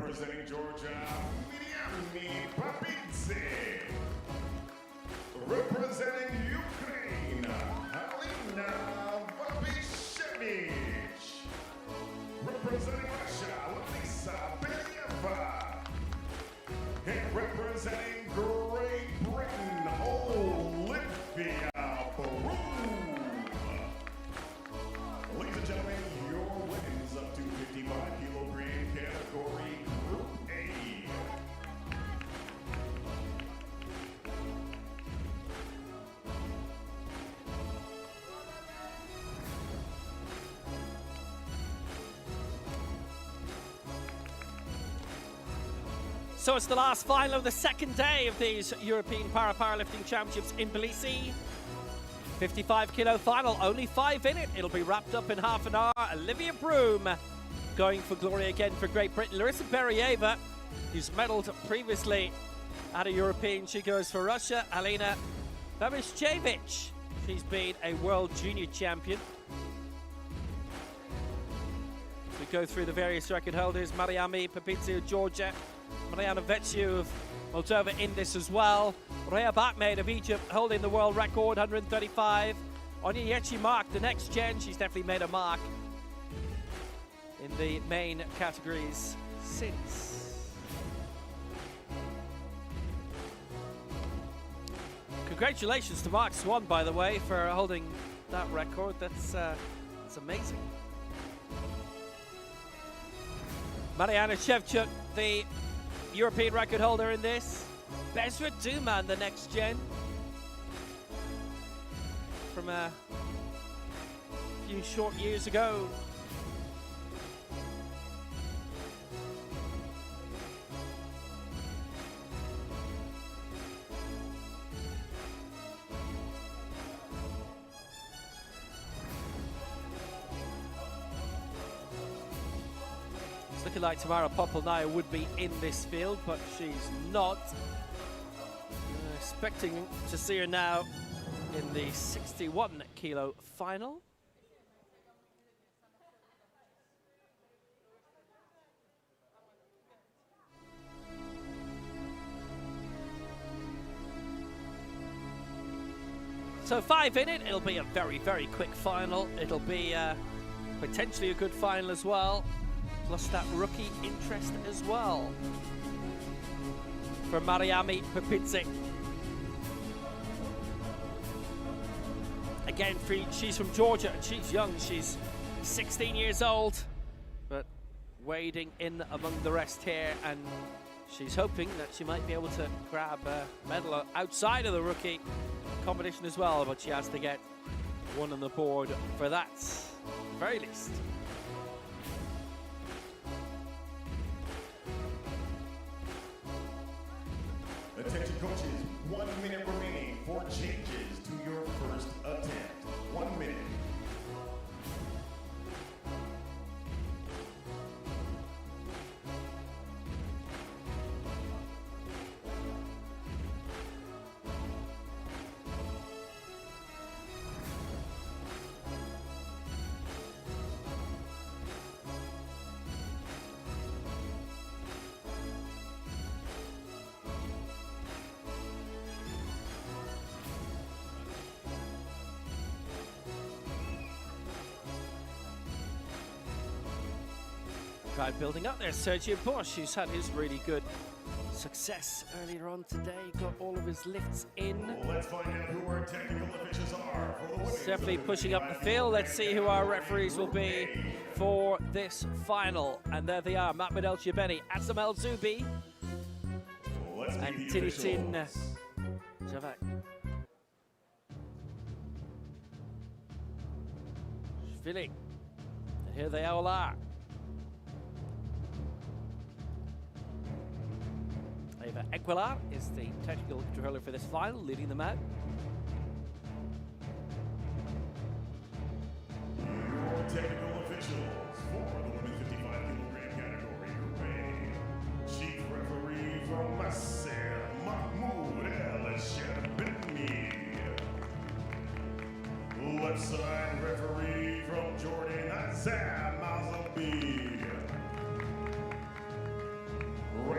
representing Georgia, Wppo Tbilisi. Representing Ukraine, Wppo. Representing Russia, Wppo. And representing Great Britain, Wppo. Ladies and gentlemen, your winners up to 55 kilogram category Group A. So it's the last final of the second day of these European Powerlifting Championships in Tbilisi. 55 kilo final, only 5 in it. It'll be wrapped up in half an hour. Olivia Broom going for glory again for Great Britain. Larissa Berieva, who's medaled previously at a European, she goes for Russia. Alina Babishchevich, she's been a world junior champion. We go through the various record holders. Mariami Papizio, Georgia. Mariana Vetsiu of Moldova in this as well. Rhea Bakmaid of Egypt holding the world record, 135. Onyechi Mark, the next gen, she's definitely made a mark in the main categories since. Congratulations to Mark Swan, by the way, for holding that record. That's amazing. Mariana Shevchuk, the European record holder in this. Bezra Duman, the next gen. From a few short years ago. Looking like Tamara Popolnaya would be in this field, but she's not. Expecting to see her now in the 61 kilo final. So 5 in it, it'll be a very, very quick final. It'll be potentially a good final as well. Plus that rookie interest as well for Mariami Papizzi. Again, she's from Georgia and she's young. She's 16 years old, but wading in among the rest here, and she's hoping that she might be able to grab a medal outside of the rookie competition as well, but she has to get one on the board for that, at the very least. Attention coaches, 1 minute remaining for changes to your first attempt. 1 minute. Crowd building up there. Sergio Bosch, who's had his really good success earlier on today, got all of his lifts in. Let's find out who our technical officials are for the women's. Definitely pushing up the field. Let's see who our referees will be for this final. And there they are, Mahmoud El Jabeni, Asam El Zubi, and Tinitin Javak. Shvili. And here they all are. Eva Equilar is the technical controller for this final, leading them out. Your technical officials for the women's 55 kilogram category Group A. Chief referee from Nasser, Mahmoud El Jabeni. Left side referee from Jordan, Azam Mazabi.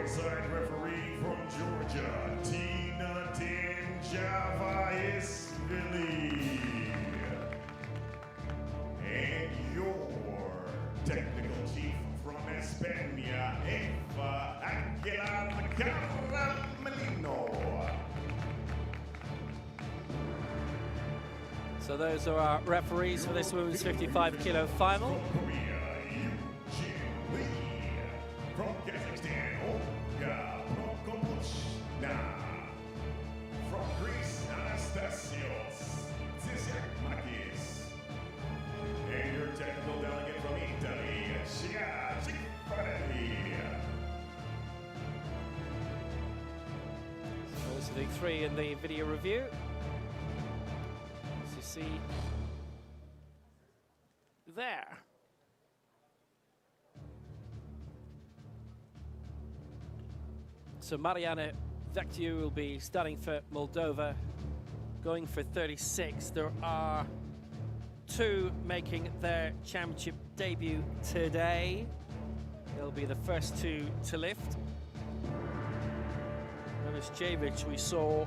Courtside referee from Georgia, Tina Wppo. And your technical chief from España, Eva Aguilar Caramelino. So those are our referees for this women's 55 kilo final. From Korea, Eugene Lee. From Kazakhstan, Olga Prokopuchna. From Greece, Anastasios Zizakmakis. And your technical delegate from Italy, Shia Cifarelli. Those are the three in the video review. As you see there. So Mariana Wppo will be starting for Moldova, going for 36. There are two making their championship debut today. They'll be the first two to lift. Javic, we saw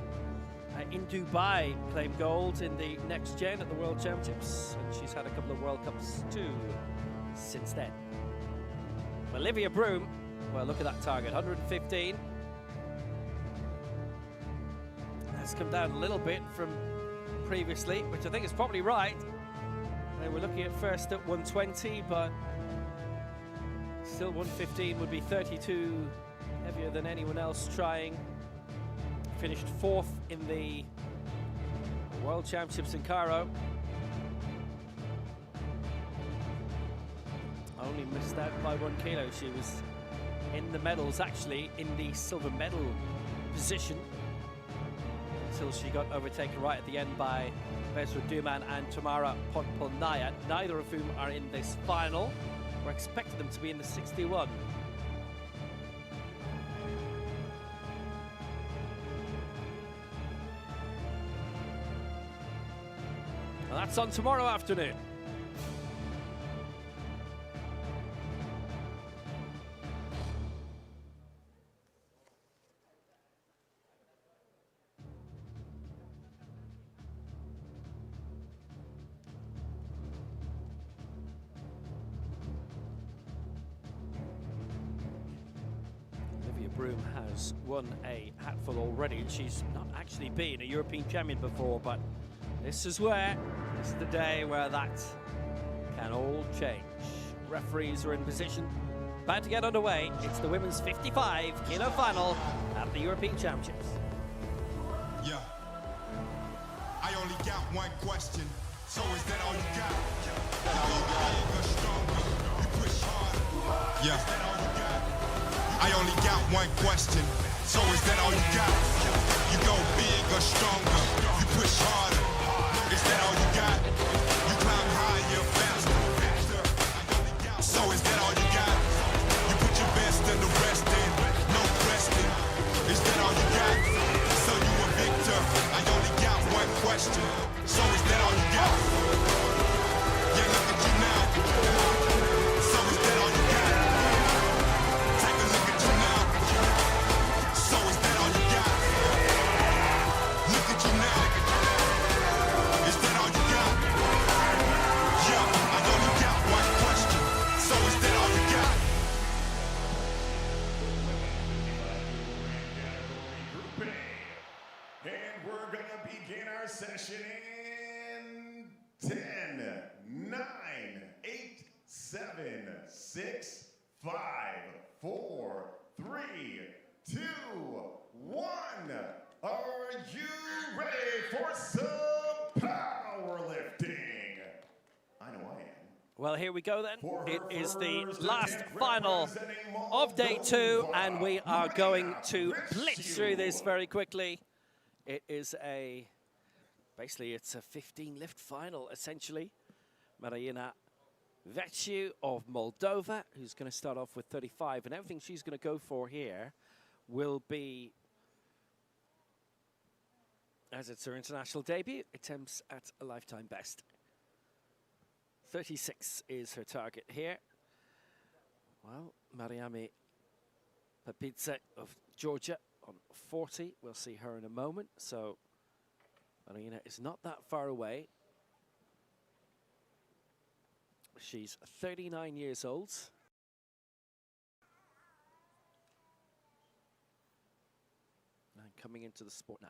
in Dubai claim gold in the next gen at the World Championships, and she's had a couple of World Cups too since then. Olivia Broom, well, look at that target, 115. That's come down a little bit from previously, which I think is probably right. They were looking at first at 120, but still 115 would be 32 heavier than anyone else trying. Finished fourth in the World Championships in Cairo. Only missed out by 1 kilo. She was in the medals, actually in the silver medal position, until she got overtaken right at the end by Besra Duman and Tamara Podpolnaya, neither of whom are in this final. We're expecting them to be in the 61. And that's on tomorrow afternoon. Olivia Broom has won a hatful already, and she's not actually been a European champion before, but this is the day where that can all change. Referees are in position, about to get underway. It's the women's 55 kilo final at the European Championships. Yeah, I only got one question, so is that all you got? Bigger, stronger, you push harder. Yeah, is that all you got? I only got one question, so is that all you got? You go bigger, stronger, you push harder. Is that all you got? You climb higher, faster. So is that all you got? You put your best and the rest in, no resting. Is that all you got? So you a victor. I only got one question. So is that all you got? Yeah, look at you now. So is that all you got? Take a look at you now. So is that all you got? Look at you now. Is that all you got? Yeah, I only got one question. So is that all you got? And we're gonna begin our session in 10, 9, 8, 7, 6, 5, 4, 3, 2, 1. Are you ready for some powerlifting? I know I am. Well, here we go then. For It her is the first last attempt final representing of day 2, Moldova, and we are going to Mariana blitz through this Wppo. very quickly. It is basically it's a 15 lift final, essentially. Mariana Wppo of Moldova, who's going to start off with 35, and everything she's going to go for here will be, as it's her international debut, attempts at a lifetime best. 36 is her target here. Well, Mariana Tbilisi of Georgia on 40. We'll see her in a moment. So Marina is not that far away. She's 39 years old. And coming into the sport now.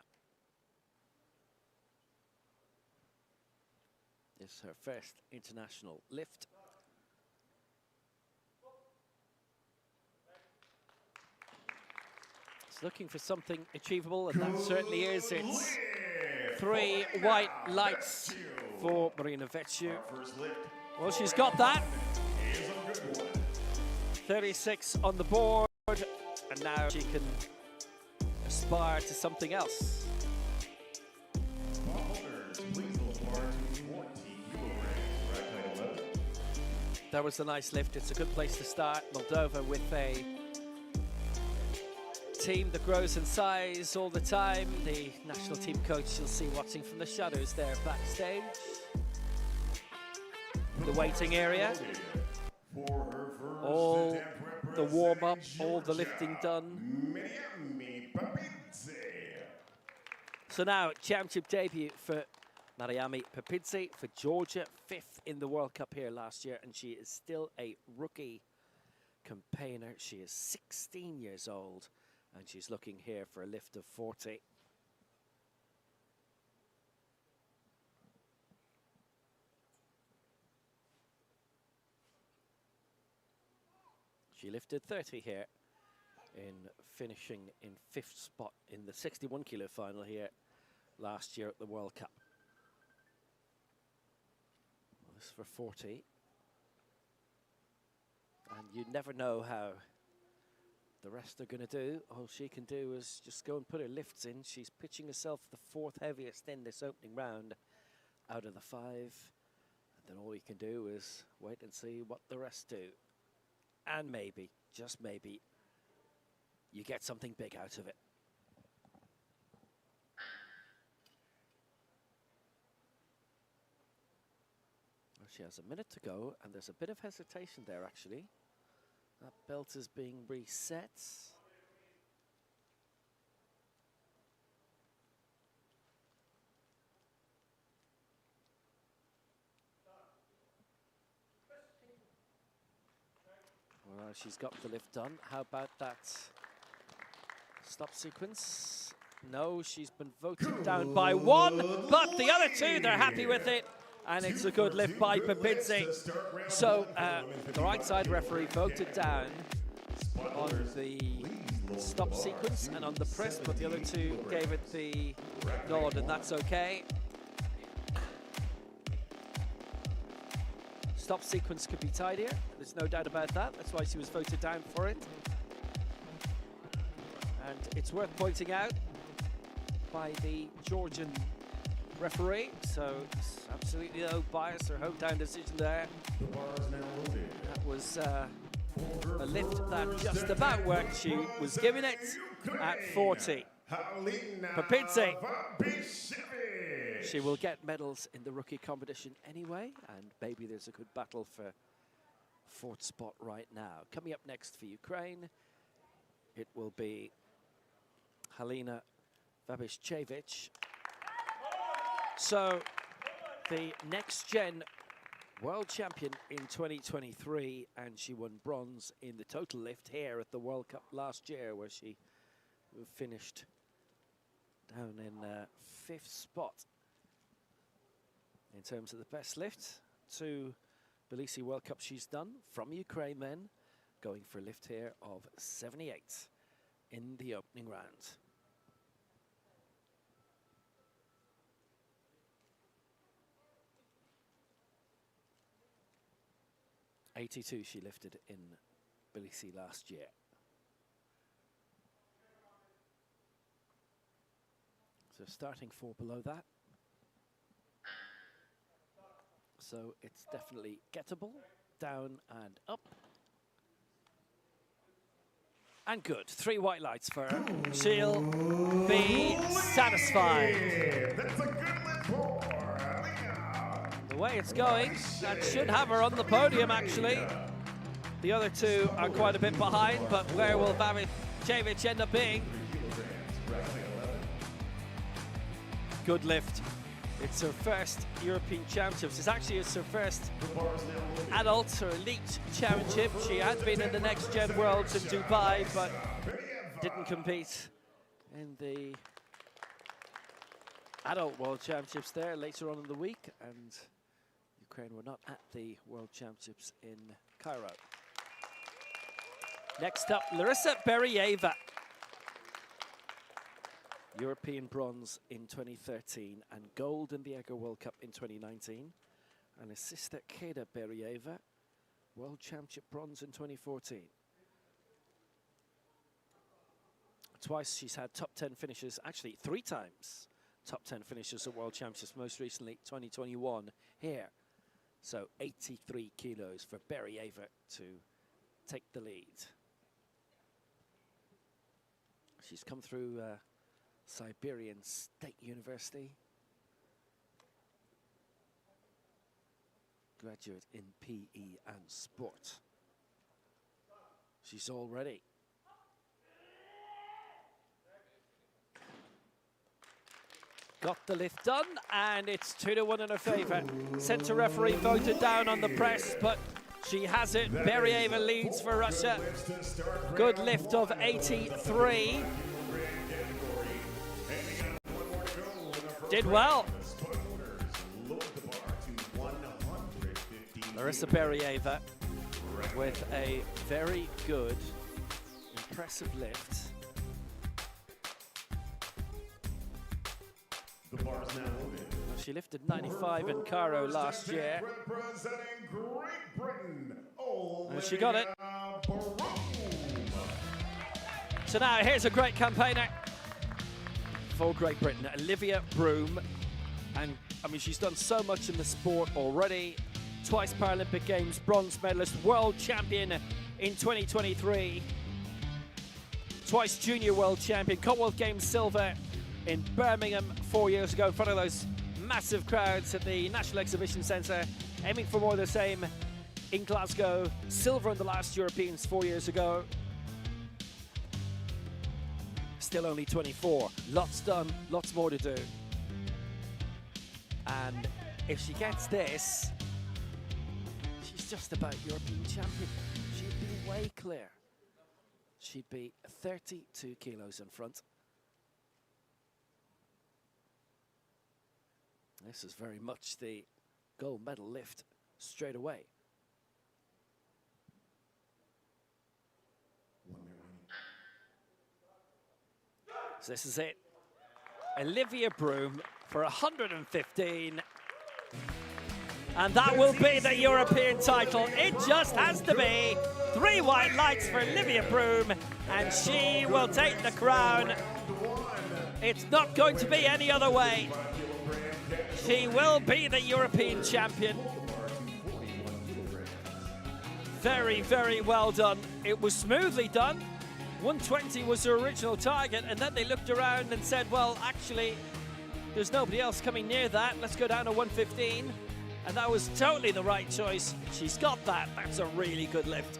This is her first international lift. It's looking for something achievable, and that certainly is. It's 3 white lights for Marina Wppo. Well, she's got that. 36 on the board, and now she can aspire to something else. That was a nice lift. It's a good place to start. Moldova with a team that grows in size all the time. The national team coach you'll see watching from the shadows there backstage. The waiting area. All the warm-up, all the lifting done. So now, championship debut for Mariami Tbilisi for Georgia, 5th in the World Cup here last year, and she is still a rookie campaigner. She is 16 years old, and she's looking here for a lift of 40. She lifted 30 here in finishing in 5th spot in the 61 kilo final here last year at the World Cup. Well, this is for 40. And you never know how the rest are going to do. All she can do is just go and put her lifts in. She's pitching herself the 4th heaviest in this opening round out of the 5. And then all you can do is wait and see what the rest do. And maybe, just maybe, you get something big out of it. Well, she has a minute to go, and there's a bit of hesitation there, actually. That belt is being reset. Well, she's got the lift done. How about that stop sequence? No, she's been voted down by 1, but the other 2, they're happy with it. And it's a good lift by Tbilisi. So the right side referee voted down on the stop sequence and on the press, but the other 2 gave it the nod, and that's okay. Stop sequence could be tidier. There's no doubt about that. That's why she was voted down for it. And it's worth pointing out by the Georgian referee, so it's absolutely no bias or hometown decision there. That was a lift that just about worked. She was giving it at 40. Tbilisi. She will get medals in the rookie competition anyway, and maybe there's a good battle for 4th spot right now. Coming up next for Ukraine, it will be Halina Vabishchevich. So the next-gen world champion in 2023, and she won bronze in the total lift here at the World Cup last year, where she finished down in 5th spot in terms of the best lift. 2 Tbilisi World Cup she's done from Ukraine then, going for a lift here of 78 in the opening round. '82 she lifted in Tbilisi last year. So starting 4 below that. So it's definitely gettable, down and up. And good, 3 white lights for her. She'll be satisfied. That's a good lift for Halina. The way it's going, that should have her on the podium, actually. The other two are quite a bit behind, but where will Babicevic end up being? Good lift. It's her first European Championships. It's her first adult or elite championship. She had been in the Next Gen Worlds in Dubai, but didn't compete in the adult World Championships there later on in the week, and Ukraine were not at the World Championships in Cairo. Next up, Larissa Beryeva. European bronze in 2013 and gold in the Egger World Cup in 2019. And his sister Keda Beryeva, World Championship bronze in 2014. Twice she's had top 10 finishes, actually 3 times top 10 finishes at World Championships, most recently 2021 here. So 83 kilos for Beryeva to take the lead. She's come through Siberian State University. Graduate in PE and sport. She's all ready. Got the lift done, and it's 2-1 in her favour. Centre referee voted down on the press, but she has it. Beryeva leads for Russia. Good lift of 83. Did well. Larissa Beryeva with a very good, impressive lift. The bar is now open. She lifted 95 in Cairo last year. Representing Great Britain, And she got it. Broom. So now here's a great campaigner for Great Britain, Olivia Broom. And I mean, she's done so much in the sport already. Twice Paralympic Games bronze medalist, world champion in 2023. Twice junior world champion, Commonwealth Games silver in Birmingham 4 years ago in front of those massive crowds at the National Exhibition Centre, aiming for more of the same in Glasgow. Silver in the last Europeans 4 years ago. Still only 24. Lots done, lots more to do. And if she gets this, she's just about European champion. She'd be way clear. She'd be 32 kilos in front. This is very much the gold medal lift straight away. So this is it. Olivia Broom for 115. And that will be the European title. It just has to be. 3 white lights for Olivia Broom, and she will take the crown. It's not going to be any other way. She will be the European champion. Very, very well done. It was smoothly done. 120 was her original target, and then they looked around and said, well, actually, there's nobody else coming near that. Let's go down to 115. And that was totally the right choice. She's got that. That's a really good lift.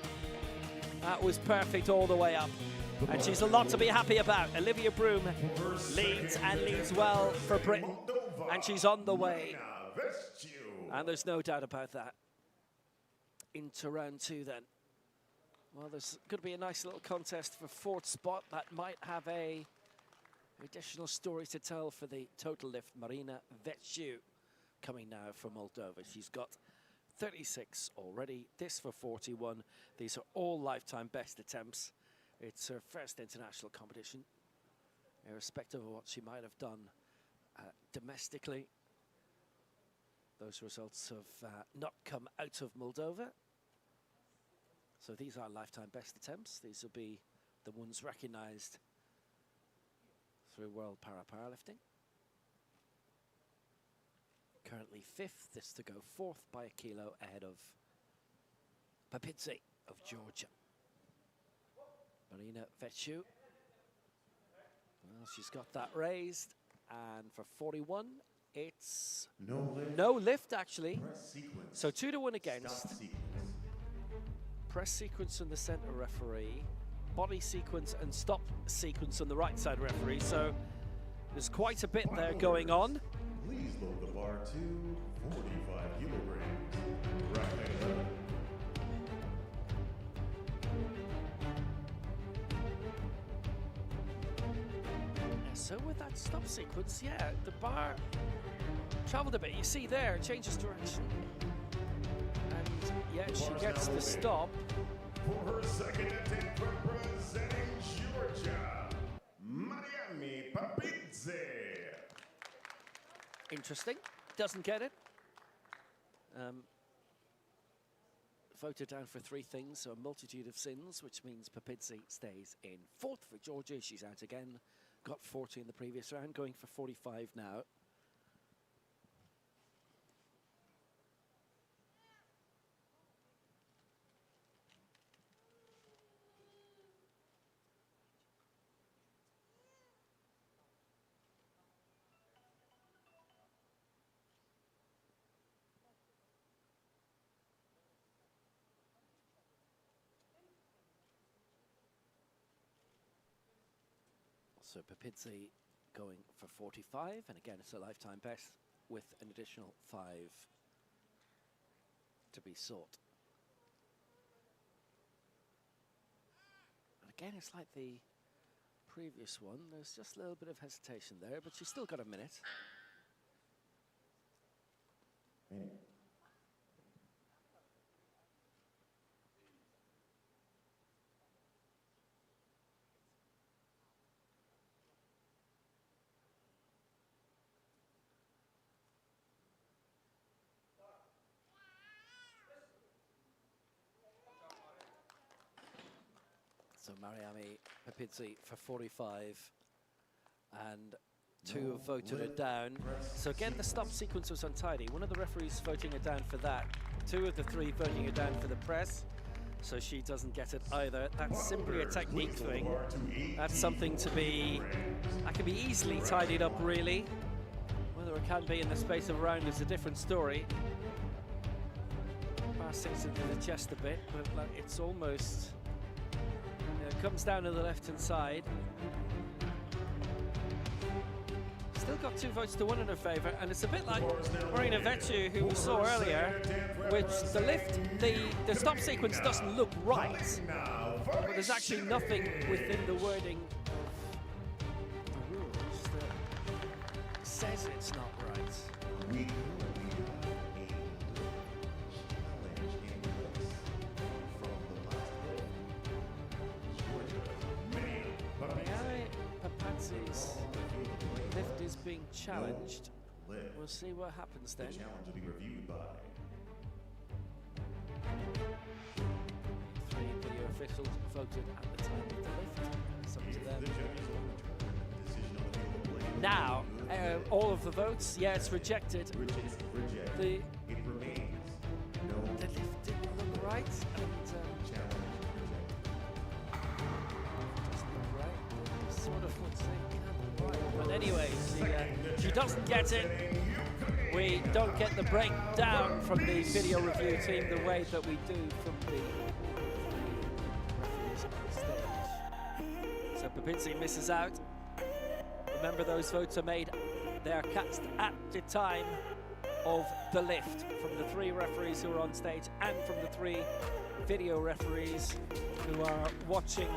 That was perfect all the way up. And she's a lot to be happy about. Olivia Broom leads and leads well for Britain. And she's on the way. And there's no doubt about that. Into round 2 then. Well, there's going to be a nice little contest for 4th spot that might have a additional story to tell for the total lift. Marina Wppo coming now from Moldova. She's got 36 already. This for 41. These are all lifetime best attempts. It's her first international competition, irrespective of what she might have done domestically. Those results have not come out of Moldova. So these are lifetime best attempts. These will be the ones recognized through World Para-Powerlifting. Currently 5th, this to go 4th by a kilo ahead of Tbilisi of Georgia. Marina Wppo. Well, she's got that raised, and for 41, it's no lift actually. So 2-1 against. press sequence on the center referee, body sequence and stop sequence on the right side referee. So there's quite a bit there going on. Please load the bar to 45 kilograms. Right. So with that stop sequence, yeah, the bar traveled a bit. You see there, it changes direction. And yeah, she gets the stop. For her second attempt representing Georgia, Wppo Tbilisi. Interesting. Doesn't get it. Voted down for 3 things, so a multitude of sins, which means Tbilisi stays in 4th for Georgia. She's out again. Got 40 in the previous round, going for 45 now. So Tbilisi going for 45, and again it's a lifetime best with an additional 5 to be sought. And again, it's like the previous one. There's just a little bit of hesitation there, but she's still got a minute. So Tbilisi for 45, and 2 have voted her down. So again, the stop sequence was untidy. One of the referees voting her down for that. 2 of the 3 voting her down for the press. So she doesn't get it either. That's simply a technique thing. That's something to be, that can be easily tidied up, really. Whether it can be in the space of a round is a different story. Bar sinks into the chest a bit, but like, it's almost, it comes down to the left-hand side. Still got 2 votes to 1 in her favour, and it's a bit like Wppo, who we saw earlier, which the lift, the stop sequence doesn't look right, but there's actually nothing within the wording of the rules that says it's not right. Tbilisi's lift is being challenged. We'll see what happens then. The challenge will be reviewed by 3 video officials voted at the time of the lift. It's up to them. Now, all of the votes, yeah, it's rejected. The lift didn't look right, and doesn't look right. Sort of would say right. But anyway, she doesn't get it. We don't get the breakdown from the video review team the way that we do from the referees on stage. So Tbilisi misses out. Remember, those votes are made, they are cast at the time of the lift from the 3 referees who are on stage and from the 3 video referees who are watching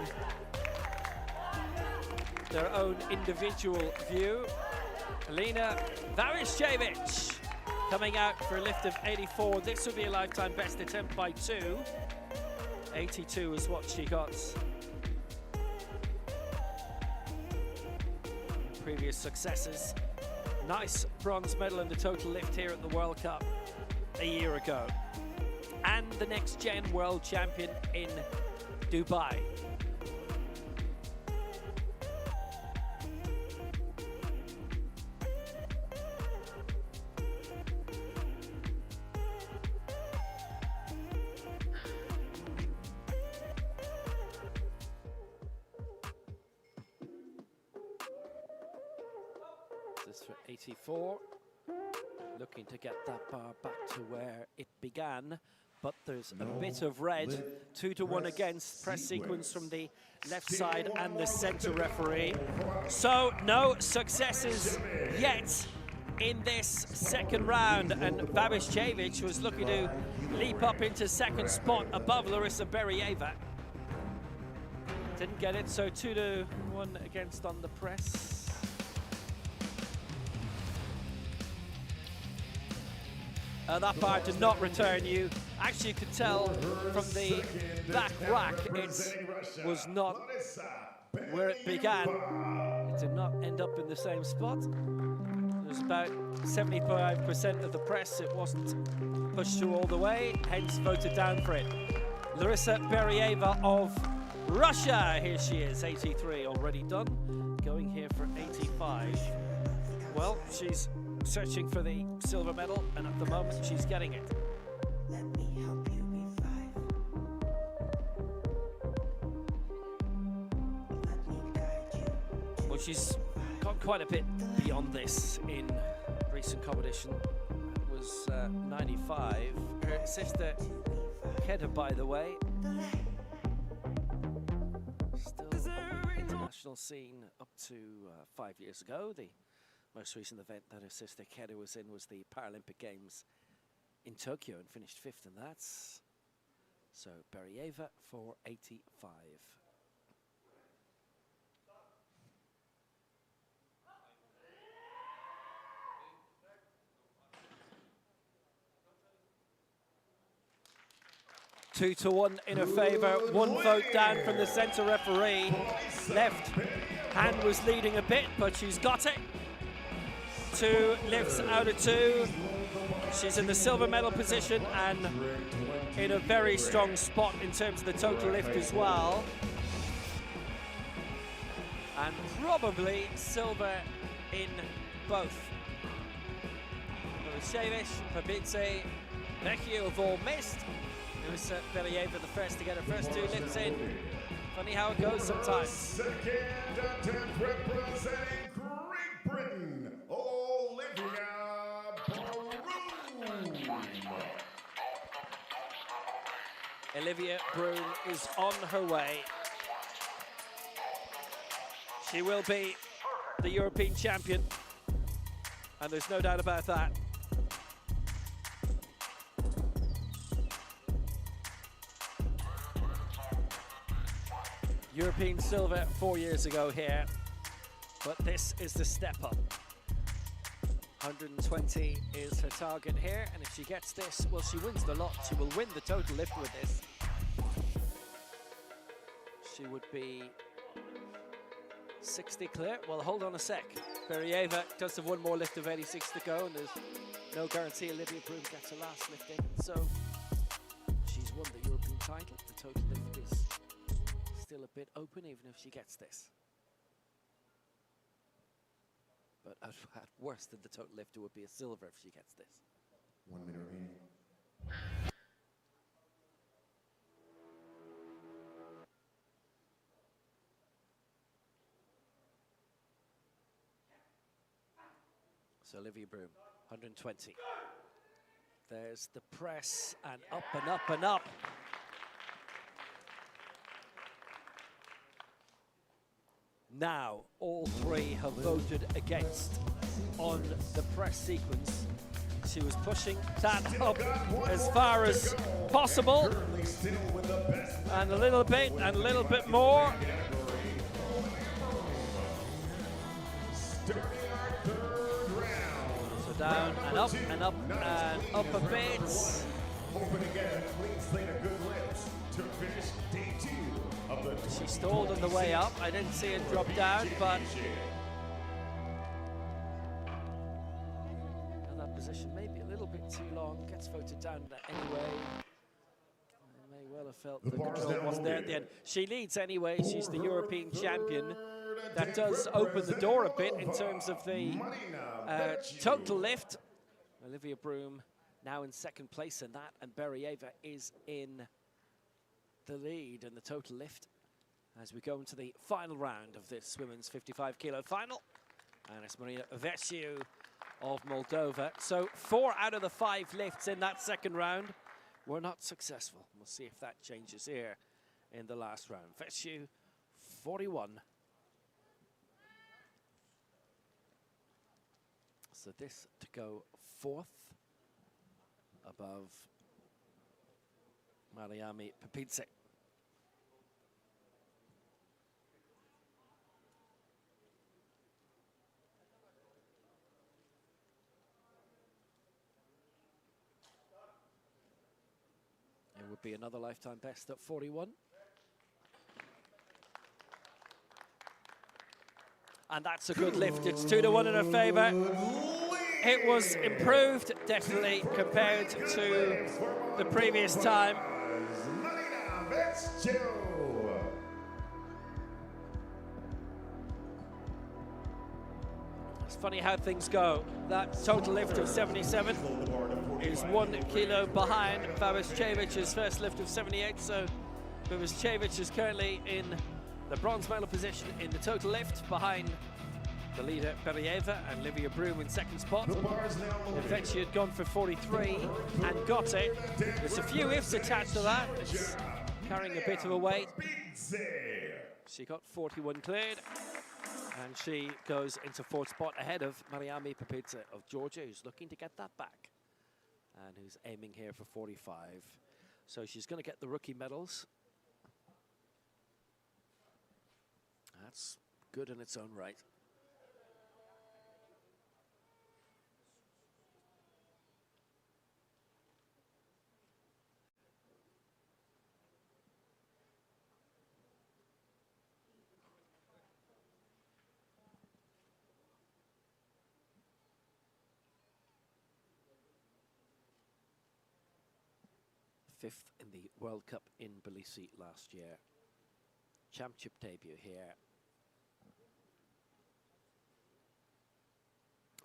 their own individual view. Alina Varishevich coming out for a lift of 84. This would be a lifetime best attempt by 2. 82 is what she got. Previous successes. Nice bronze medal in the total lift here at the World Cup a year ago. And the next gen world champion in Dubai. This for 84, looking to get that bar back to where it began. but there's a bit of red. 2-1 against. Press sequence from the left side and the center referee. So no successes yet in this second round, and Babishchevich was looking to leap up into second spot above Larissa Berieva. Didn't get it, so 2-1 against on the press. That bar did not return. You actually could tell from the back rack it was not where it began. It did not end up in the same spot. It was about 75% of the press. It wasn't pushed through all the way, hence voted down for it. Larissa Berieva of Russia, here she is, 83 already done, going here for 85. Well, she's searching for the silver medal, and at the moment she's getting it. Let me help you revive. Let me guide you. Well, she's gone quite a bit beyond this in recent competition. It was 95. Her sister, Keda, by the way, still on the international scene up to 5 years ago. The most recent event that her sister Keda was in was the Paralympic Games in Tokyo and finished 5th in that. So Berieva for 85. Two to one in her favour. One vote down from the centre referee. Left hand was leading a bit, but she's got it. 2 lifts out of 2. She's in the silver medal position and in a very strong spot in terms of the total lift as well. And probably silver in both. Tbilisi, Tbilisi, Vecchio have all missed. Larissa Berieva the first to get her first 2 lifts in. Funny how it goes sometimes. Second attempt representing Great Britain, Olivia Broom. Olivia Broom is on her way. She will be the European champion, and there's no doubt about that. European silver 4 years ago here, but this is the step up. 120 is her target here, and if she gets this, well, she wins the lot. She will win the total lift with this. She would be 60 clear. Well, hold on a sec. Berieva does have one more lift of 86 to go, and there's no guarantee Olivia Broom gets her last lift in. So she's won the European title. The total lift is still a bit open, even if she gets this. But at worst, the total lift, it would be a silver if she gets this. 1 minute remaining. So Olivia Broom, 120. There's the press, and up and up and up. Now, all 3 have voted against on the press sequence. She was pushing that up as far as possible. And a little bit, and a little bit more. So down and up and up and up a bit. Hoping to get a clean slate of good lifts to finish day 2 of the She stalled on the way up. I didn't see it drop down, but that position may be a little bit too long. Gets voted down anyway. I may well have felt the control wasn't there at the end. She leads anyway. She's the European champion. That does open the door a bit in terms of the total lift. Olivia Broom now in second place in that, and Berieva is in the lead in the total lift as we go into the final round of this women's 55 kilo final. And it's Maria Vecchio of Moldova. So 4 out of the 5 lifts in that second round. were not successful. We'll see if that changes here in the last round. Wppo 41. So this to go fourth above Wppo Tbilisi. It would be another lifetime best at 41. And that's a good lift. It's 2-1 in her favour. It was improved, definitely, compared to the previous time. It's funny how things go. That total lift of 77 is 1 kilo behind Wppo's first lift of 78. So Wppo is currently in the bronze medal position in the total lift, behind the leader Beryeva and Livia Broom in second spot. Wppo had gone for 43 and got it. There's a few ifs attached to that. It's carrying a bit of a weight. She got 41 cleared, and she goes into fourth spot ahead of Wppo Tbilisi of Georgia, who's looking to get that back and who's aiming here for 45. So she's going to get the rookie medals. That's good in its own right. Fifth in the World Cup in Tbilisi last year. Championship debut here.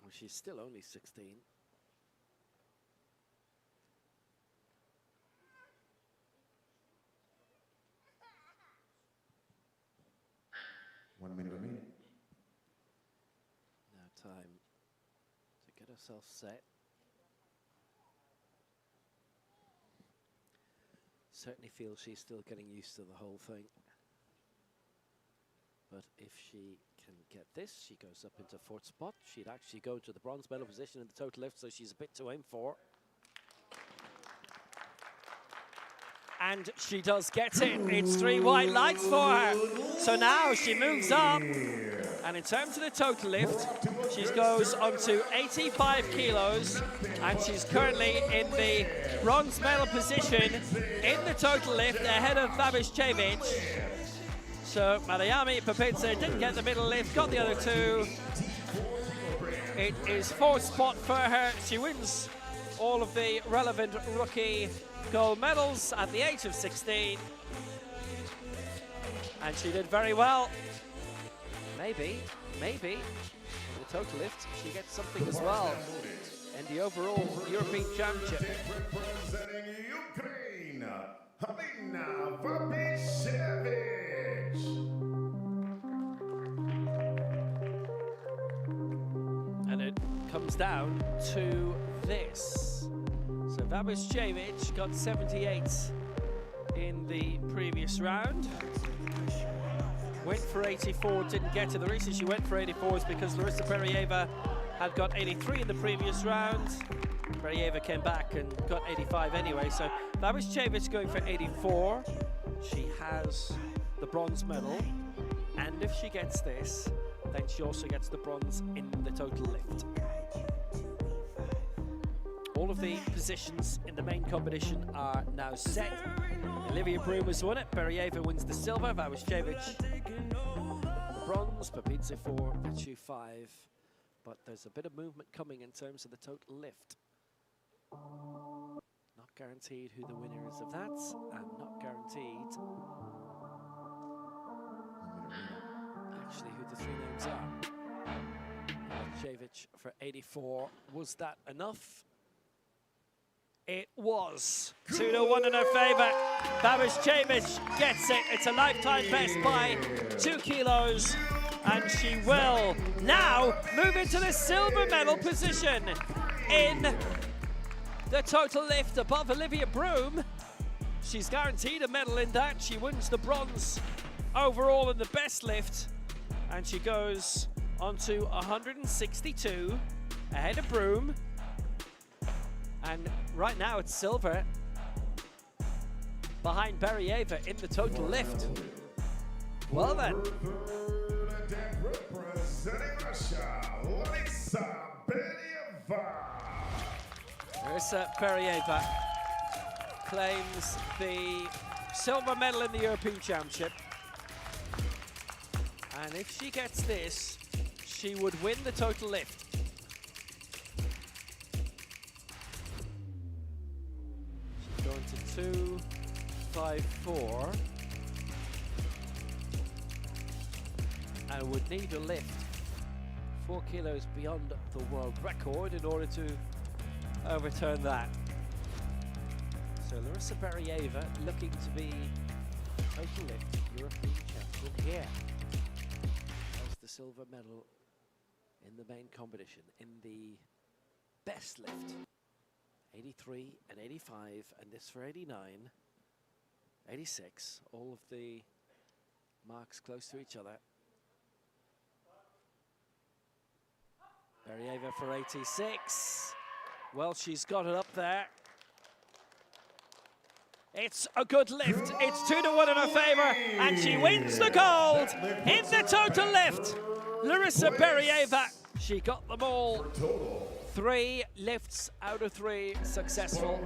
Well, she's still only 16. One minute remaining. Now time to get herself set. Certainly feels she's still getting used to the whole thing. But if she can get this, she goes up into fourth spot. She'd actually go to the bronze medal position in the total lift, so she's a bit to aim for. And she does get it. It's 3 white lights for her. So now she moves up. And in terms of the total lift, she goes on to 85 kilos. And she's currently in the bronze medal position in the total lift ahead of Wppo. So Wppo Tbilisi didn't get the middle lift, got the other two. It is fourth spot for her. She wins all of the relevant rookie gold medals at the age of 16. And she did very well. Maybe, in the total lift, she gets something as well in the overall European Championship. Representing Ukraine, Wppo Tbilisi. And it comes down to this. So Wppo Tbilisi got 78 in the previous round. Went for 84, didn't get to. The reason she went for 84 is because Larissa Beryeva had got 83 in the previous round. Beryeva came back and got 85 anyway, so Wppo Tbilisi going for 84. She has the bronze medal, and if she gets this, then she also gets the bronze in the total lift. All of the positions in the main competition are now set. Olivia Broom has won it. Beryeva wins the silver. Wppo Tbilisi the bronze. Tbilisi 4, Wppo 5. But there's a bit of movement coming in terms of the total lift. Not guaranteed who the winner is of that, and not guaranteed actually who the three names are. Tbilisi for 84. Was that enough? It was 2-1 in her favour. Wppo Tbilisi gets it. It's a lifetime best by 2 kilos. And she will now move into the silver medal position in the total lift above Olivia Broom. She's guaranteed a medal in that. She wins the bronze overall in the best lift, and she goes on to 162 ahead of Broom. And right now it's silver behind Berieva in the total lift. Well then. Representing Russia, Larissa Berieva claims the silver medal in the European Championship. And if she gets this, she would win the total lift. She's going to 2.54 and would need a lift 4 kilos beyond the world record in order to overturn that. So Larissa Berieva looking to be total lift European champion here. That's the silver medal in the main competition in the best lift. 83 and 85, and this for 89, 86, all of the marks close to each other. Berieva for 86. Well, she's got it up there. It's a good lift. It's 2-1 in her favor, and she wins the gold in the total lift. Larissa Berieva, she got them all. 3 lifts out of 3 successful,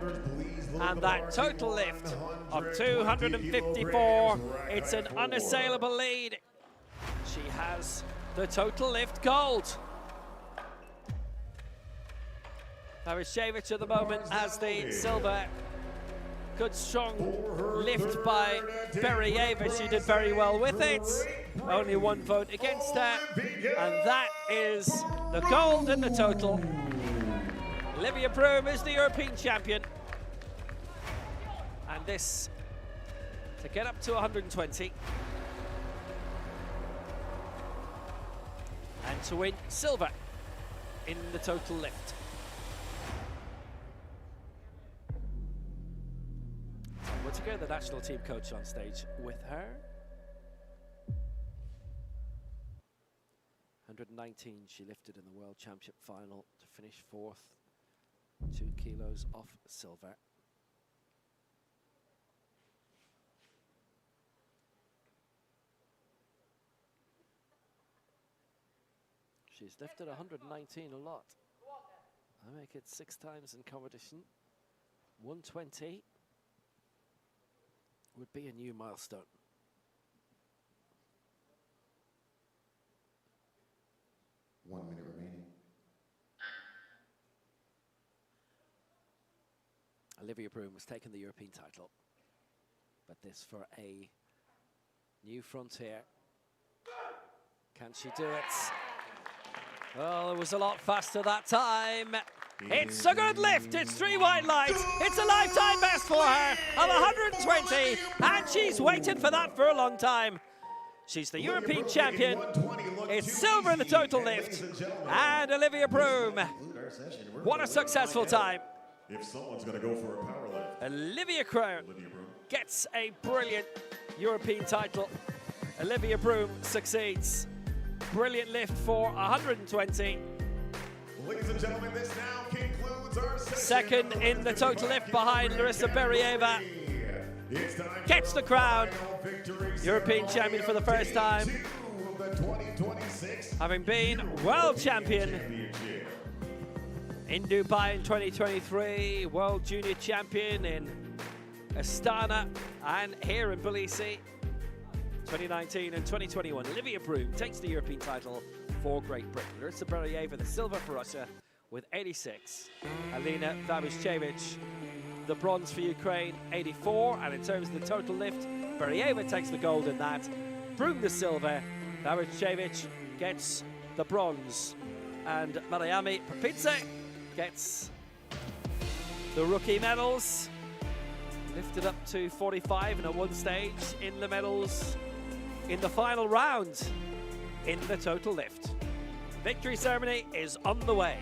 and that total lift of 254, it's an unassailable lead. She has the total lift gold. Pavicevic at the moment has the silver. Good strong lift by Berieva. She did very well with it. Only 1 vote against her, and that is the gold in the total. Olivia Broom is the European champion, and this to get up to 120 and to win silver in the total lift. We're to get the national team coach on stage with her. 119 she lifted in the World Championship final to finish 4th, 2 kilos off silver. She's lifted 119 a lot. I make it 6 times in competition. 120 would be a new milestone. One minute remaining. Olivia Broom has taken the European title, but this for a new frontier. Can she do it? Well, it was a lot faster that time. It's a good lift. It's 3 white lights. It's a lifetime best for her of 120, and she's waited for that for a long time. She's the European champion. It's silver in the total lift, and Olivia Broom. What a successful time. If someone's going to go for a power lift, Olivia Broom Broom. gets a brilliant European title. Olivia Broom succeeds. Brilliant lift for 120. Ladies and gentlemen, this now concludes our session. Second in the total lift behind Larissa Berieva. Gets the crown. European champion for the first time. Having been world champion in Dubai in 2023, world junior champion in Astana and here in Tbilisi 2019 and 2021. Olivia Broom takes the European title for Great Britain. Larissa Berieva, the silver for Russia with 86. Alina Vavicevic, the bronze for Ukraine, 84. And in terms of the total lift, Berieva takes the gold in that. Broom the silver. Vavicevic gets the bronze. And Mariami Papidze gets the rookie medals. Lifted up to 45 and at one stage in the medals in the final round in the total lift. Victory ceremony is on the way.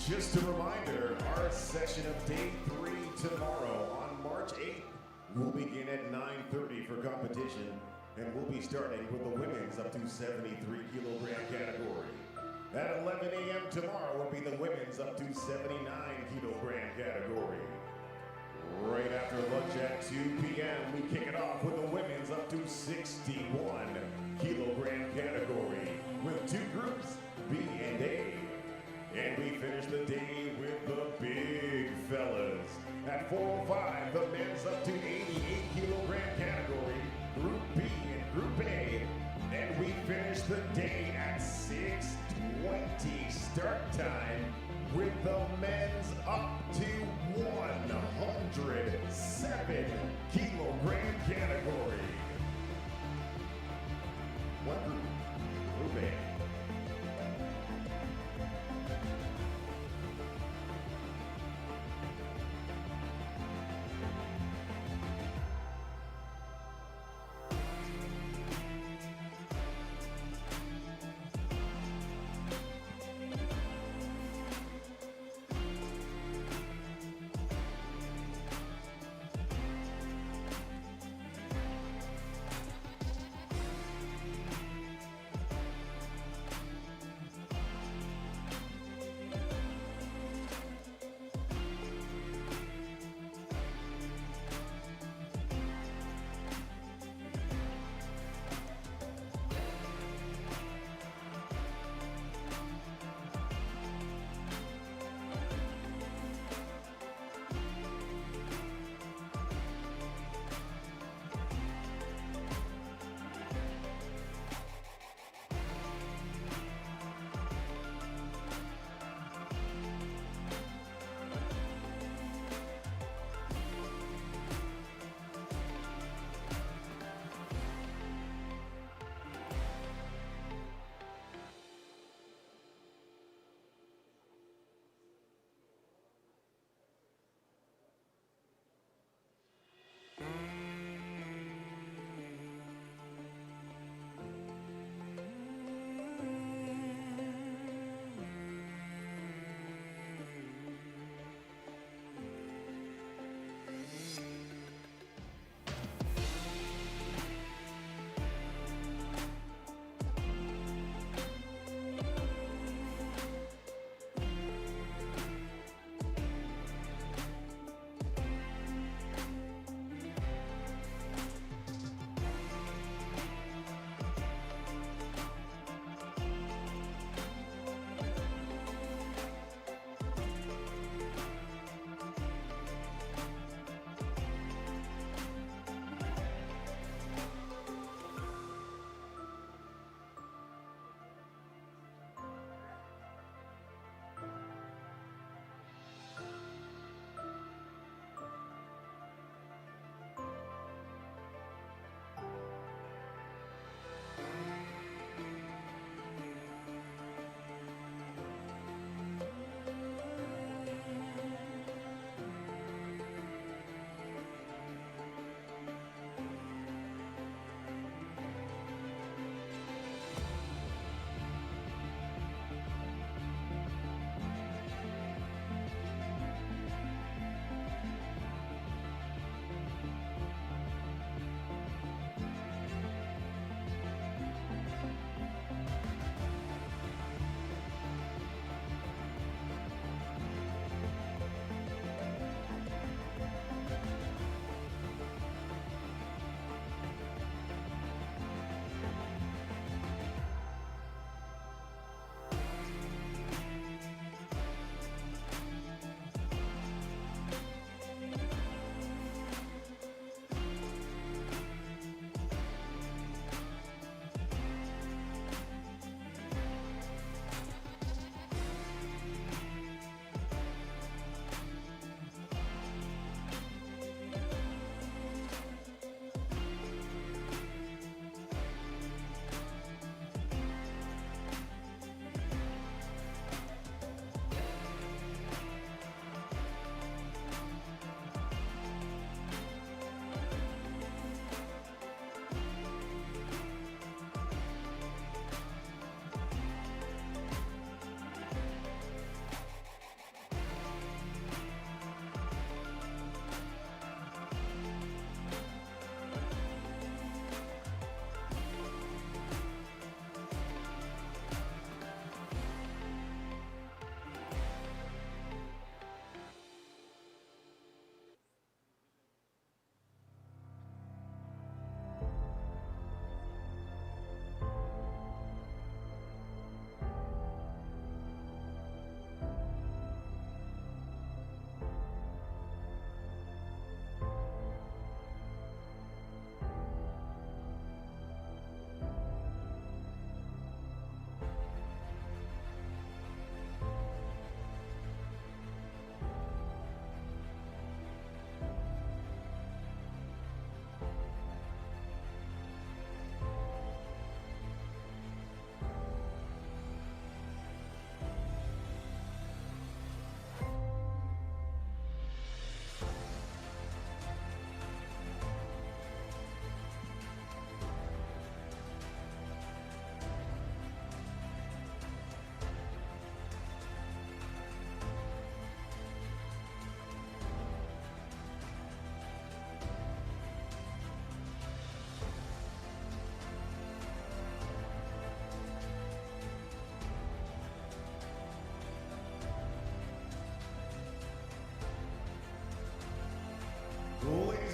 Just a reminder, our session of day 3 tomorrow on March 8th will begin at 9:30 for competition, and we'll be starting with the women's up to 73 kilogram category. At 11 a.m. tomorrow will be the women's up to 79 kilogram category. Right after lunch at 2 p.m., we kick it off with the women's up to 61 kilogram category with 2 groups, B and A. And we finish the day with the big fellas. At 4:05, the men's up to 88 kilogram category, Group B and Group A. And we finish the day at 6:20 start time with the men's up to 107 kilogram category. One group, Group A.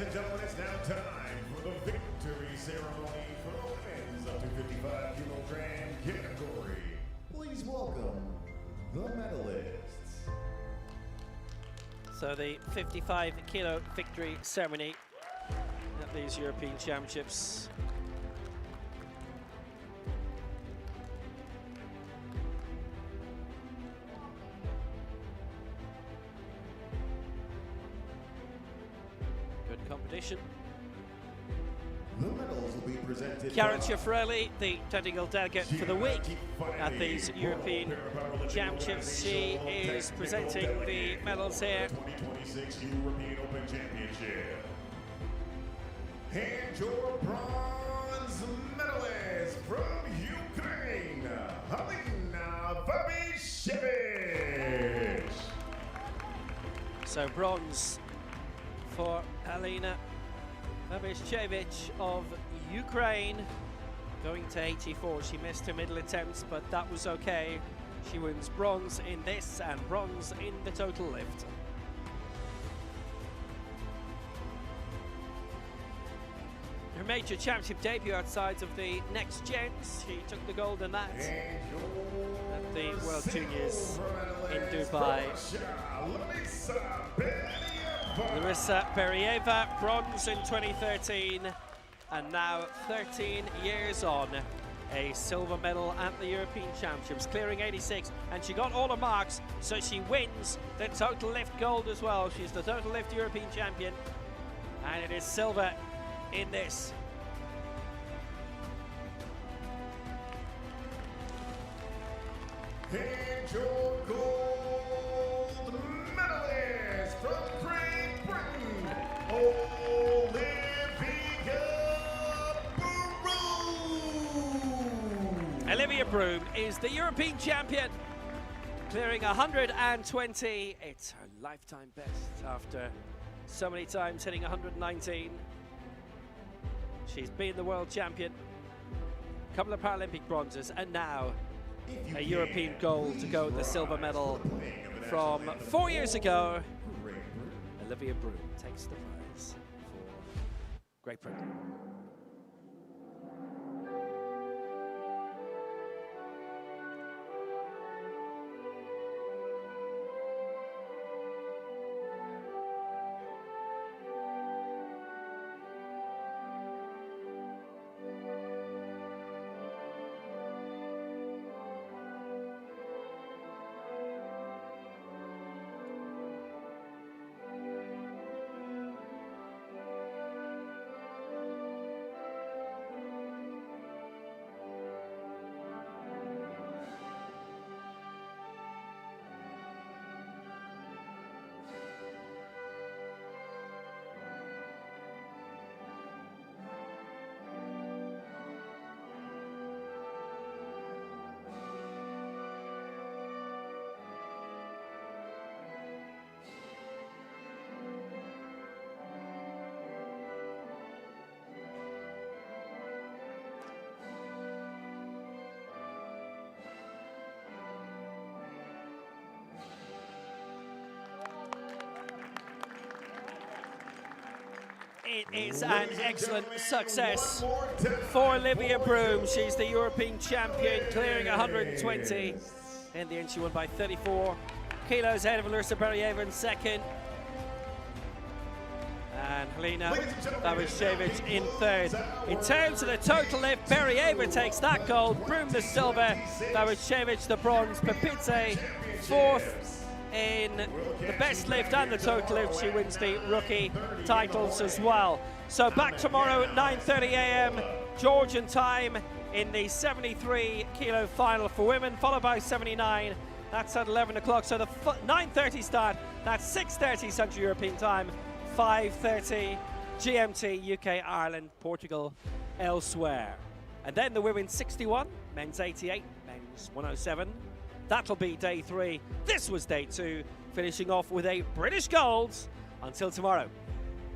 and gentlemen, it's now time for the victory ceremony for the women's up to 55 kilogram category. Please welcome the medalists. So the 55 kilo victory ceremony at these European Championships. Good competition. The medals will be presented Karen by Ciaffarelli, the technical delegate for the week at these European Championships. She is presenting the medals here. 2026 European Open Championship. And your bronze medalist from Ukraine, Halina Babishevich. So bronze for Halina Babishevich of Ukraine, going to 84. She missed her middle attempts, but that was okay. She wins bronze in this and bronze in the total lift. Her major championship debut outside of the next gens. She took the gold in that at the World Juniors in Dubai. Larissa Berieva, bronze in 2013, and now 13 years on, a silver medal at the European Championships, clearing 86, and she got all her marks, so she wins the total lift gold as well. She's the total lift European champion, and it is silver in this. And your gold medalist from Great Britain, Olivia Broom is the European champion, clearing 120. It's her lifetime best after so many times hitting 119. She's been the world champion, a couple of Paralympic bronzes, and now a European gold to go with the silver medal from 4 years ago. Olivia Broom takes the prize for Great Britain. It is an excellent success for Olivia Broom. She's the European champion, clearing 120. In the end, she won by 34 kilos ahead of Larissa Berieva in second. And Halina Babishevich in third. In terms of the total lift, Berieva takes that gold, Broom the silver, Babishevich the bronze, Pepitze fourth. In the best lift and the total lift, she wins the rookie titles as well. So back tomorrow at 9:30 a.m. Georgian time in the 73 kilo final for women, followed by 79. That's at 11 o'clock. So the 9:30 start, that's 6:30 Central European time, 5:30 GMT, UK, Ireland, Portugal, elsewhere. And then the women's 61, men's 88, men's 107. That'll be day 3. This was day 2, finishing off with a British gold. Until tomorrow,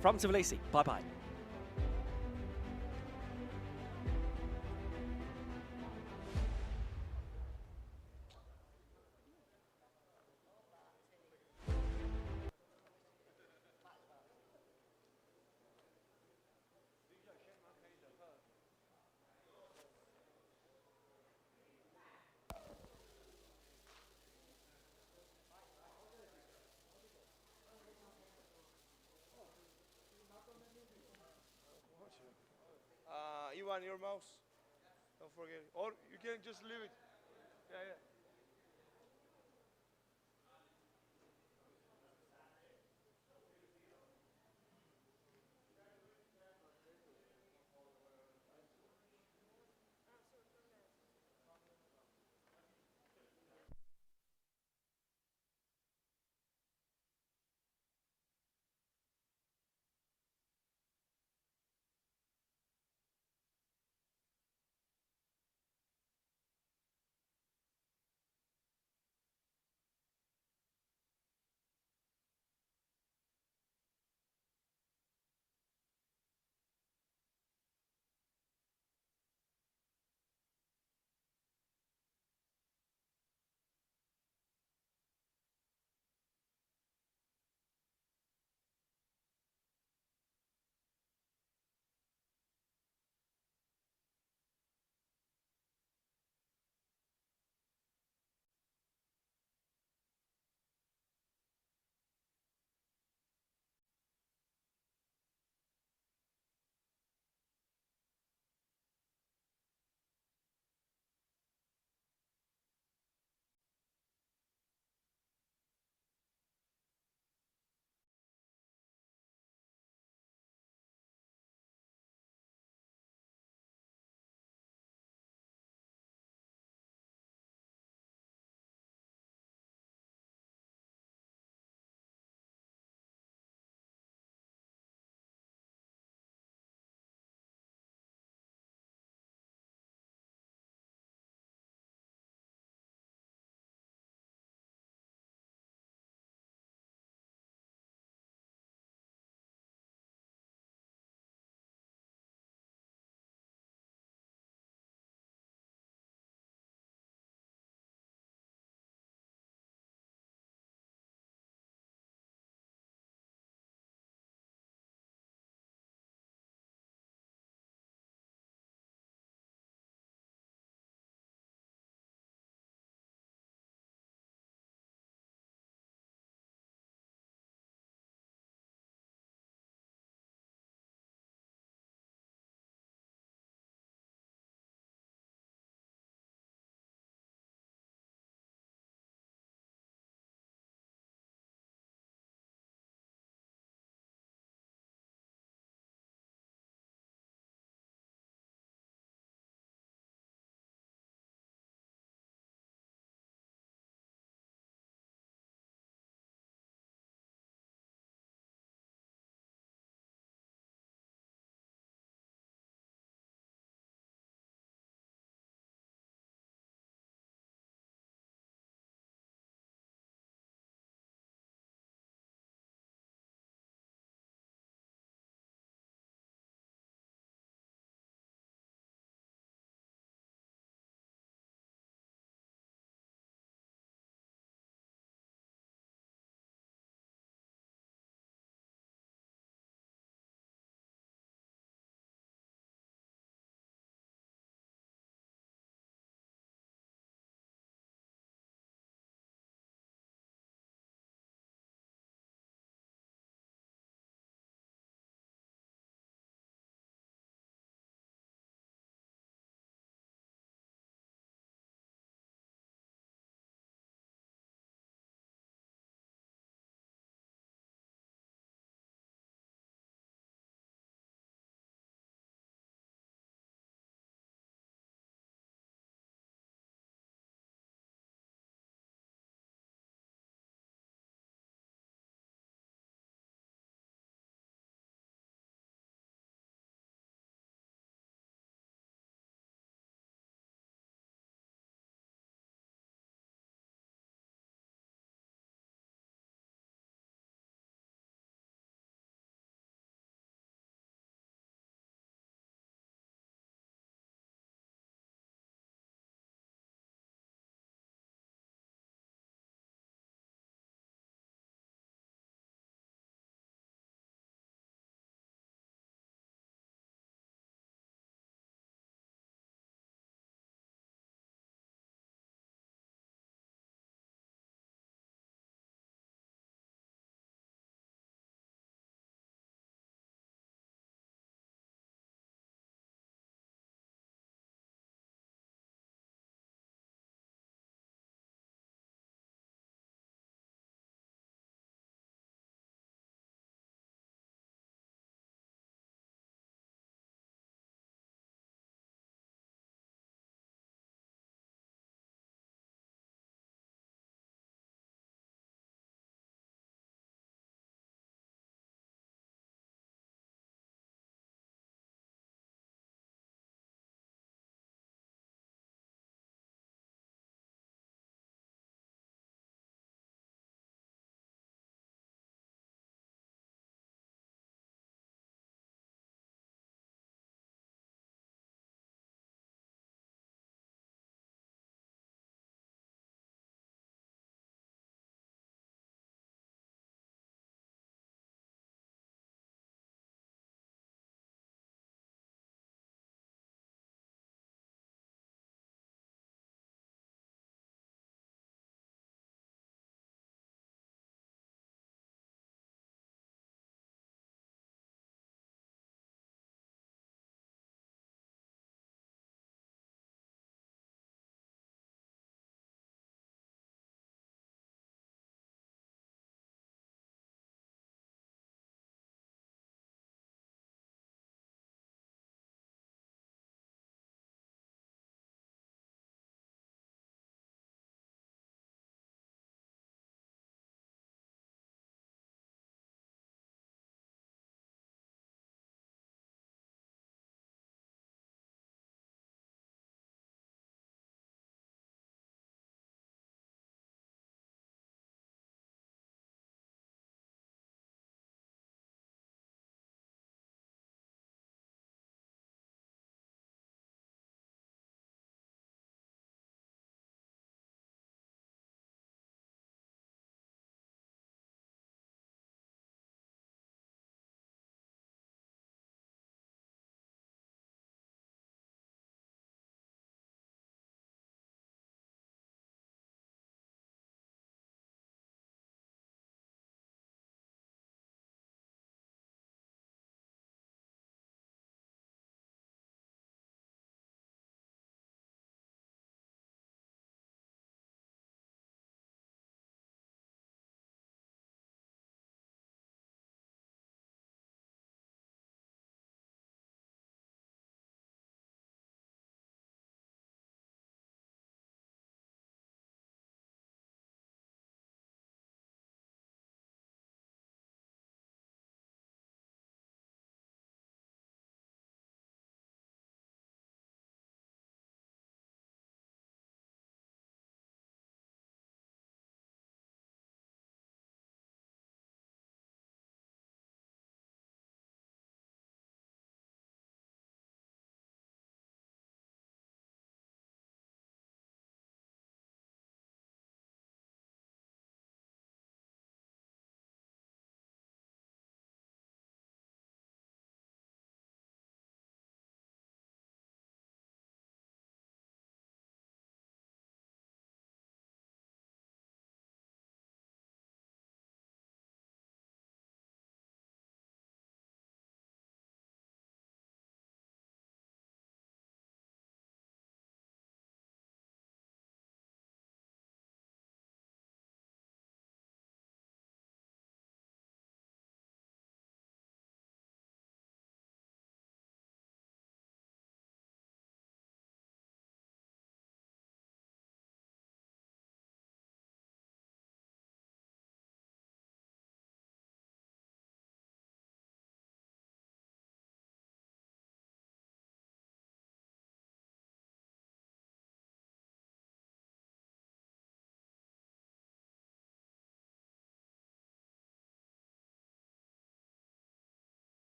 from Tbilisi, bye-bye. one, your mouse. Don't forget it. Or you can just leave it. Yeah, yeah.